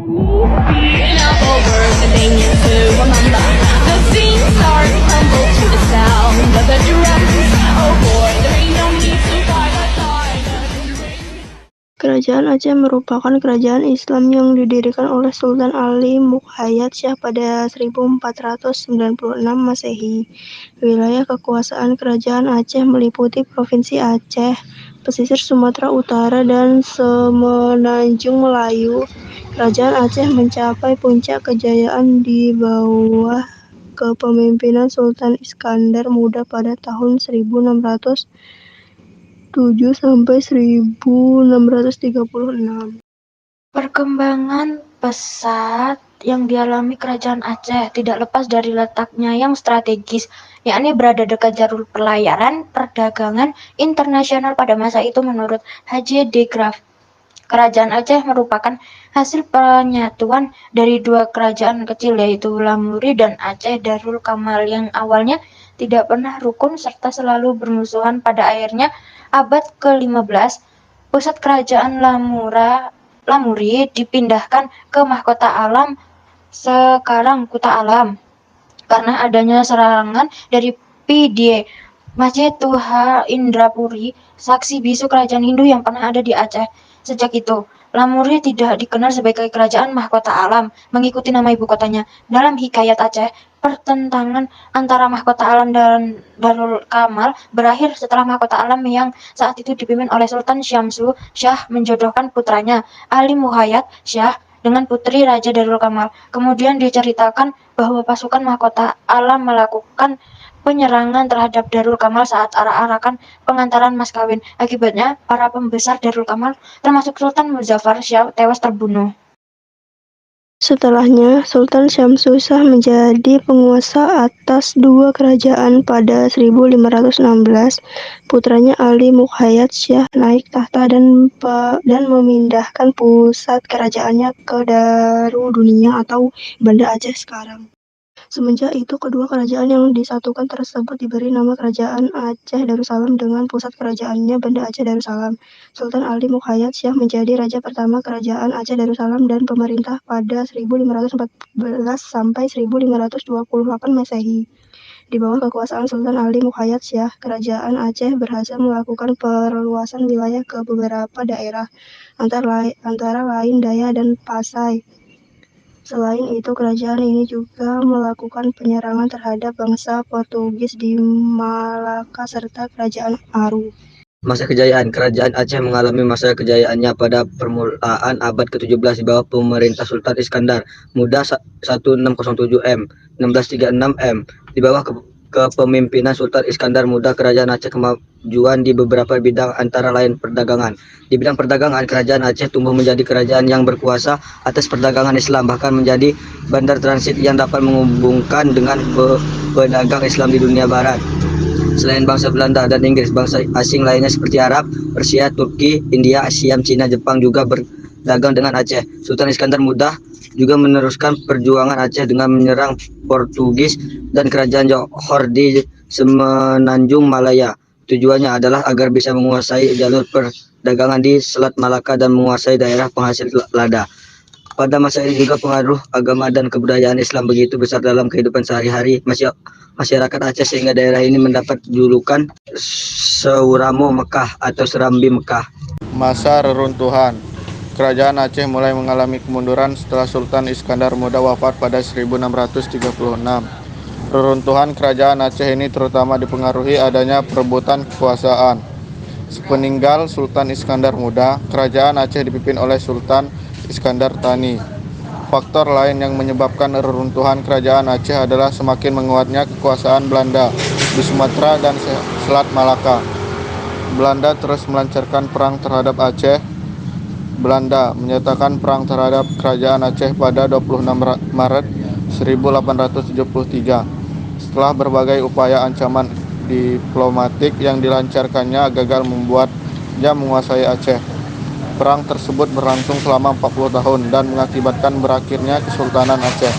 Being up over the thing to remember. The scene starts to crumble to the sound of the drums. Oh boy, there ain't no need to fight a fight. Kerajaan Aceh merupakan kerajaan Islam yang didirikan oleh Sultan Ali Muqayyad Shah pada 1496 Masehi. Wilayah kekuasaan Kerajaan Aceh meliputi Provinsi Aceh, pesisir Sumatera Utara, dan Semenanjung Melayu. Kerajaan Aceh mencapai puncak kejayaan di bawah kepemimpinan Sultan Iskandar Muda pada tahun 1607 sampai 1636. Perkembangan pesat yang dialami Kerajaan Aceh tidak lepas dari letaknya yang strategis, yakni berada dekat jalur pelayaran perdagangan internasional pada masa itu menurut H.J. de Graaf. Kerajaan Aceh merupakan hasil penyatuan dari dua kerajaan kecil yaitu Lamuri dan Aceh Darul Kamal yang awalnya tidak pernah rukun serta selalu bermusuhan. Pada akhirnya abad ke-15, pusat kerajaan Lamuri dipindahkan ke Mahkota Alam, sekarang Kuta Alam, karena adanya serangan dari Pidie, Masjid Tuha Indrapuri, saksi bisu kerajaan Hindu yang pernah ada di Aceh. Sejak itu, Lamuri tidak dikenal sebagai kerajaan Mahkota Alam, mengikuti nama ibu kotanya. Dalam Hikayat Aceh, pertentangan antara Mahkota Alam dan Darul Kamal berakhir setelah Mahkota Alam yang saat itu dipimpin oleh Sultan Syamsu Shah menjodohkan putranya, Ali Muqayyad Shah, dengan putri Raja Darul Kamal. Kemudian diceritakan bahwa pasukan Mahkota Alam melakukan penyerangan terhadap Darul Kamal saat arak-arakan pengantaran mas kawin. Akibatnya, para pembesar Darul Kamal, termasuk Sultan Muzaffar Shah, tewas terbunuh. Setelahnya, Sultan Syamsu Shah menjadi penguasa atas dua kerajaan. Pada 1516, putranya Ali Muqayyad Shah naik tahta dan memindahkan pusat kerajaannya ke Darudunia atau Banda Aceh sekarang. Semenjak itu, kedua kerajaan yang disatukan tersebut diberi nama Kerajaan Aceh Darussalam dengan pusat kerajaannya Banda Aceh Darussalam. Sultan Ali Muqayyad Shah menjadi raja pertama Kerajaan Aceh Darussalam dan pemerintah pada 1514 sampai 1528 Masehi. Di bawah kekuasaan Sultan Ali Muqayyad Shah, Kerajaan Aceh berhasil melakukan perluasan wilayah ke beberapa daerah, antara lain Daya dan Pasai. Selain itu, kerajaan ini juga melakukan penyerangan terhadap bangsa Portugis di Malaka serta Kerajaan Aru. Masa kejayaan Kerajaan Aceh mengalami masa kejayaannya pada permulaan abad ke-17 di bawah pemerintah Sultan Iskandar Muda 1607 1636 Di bawah kepemimpinan Sultan Iskandar Muda, Kerajaan Aceh kemajuan di beberapa bidang antara lain perdagangan. Di bidang perdagangan, Kerajaan Aceh tumbuh menjadi kerajaan yang berkuasa atas perdagangan Islam, bahkan menjadi bandar transit yang dapat menghubungkan dengan pedagang Islam di dunia barat. Selain bangsa Belanda dan Inggris, bangsa asing lainnya seperti Arab, Persia, Turki, India, Siam, Cina, Jepang juga berdagang dengan Aceh. Sultan Iskandar Muda juga meneruskan perjuangan Aceh dengan menyerang Portugis dan kerajaan Johor di Semenanjung Malaya. Tujuannya adalah agar bisa menguasai jalur perdagangan di Selat Malaka dan menguasai daerah penghasil lada. Pada masa ini juga pengaruh agama dan kebudayaan Islam begitu besar dalam kehidupan sehari-hari masyarakat Aceh sehingga daerah ini mendapat julukan Seuramo Mekah atau Serambi Mekah. Masa reruntuhan. Kerajaan Aceh mulai mengalami kemunduran setelah Sultan Iskandar Muda wafat pada 1636. Reruntuhan kerajaan Aceh ini terutama dipengaruhi adanya perebutan kekuasaan. Sepeninggal Sultan Iskandar Muda, kerajaan Aceh dipimpin oleh Sultan Iskandar Thani. Faktor lain yang menyebabkan reruntuhan kerajaan Aceh adalah semakin menguatnya kekuasaan Belanda di Sumatera dan Selat Malaka. Belanda terus melancarkan perang terhadap Aceh. Belanda menyatakan perang terhadap kerajaan Aceh pada 26 Maret 1873. Setelah berbagai upaya ancaman diplomatik yang dilancarkannya gagal membuatnya menguasai Aceh. Perang tersebut berlangsung selama 40 tahun dan mengakibatkan berakhirnya Kesultanan Aceh.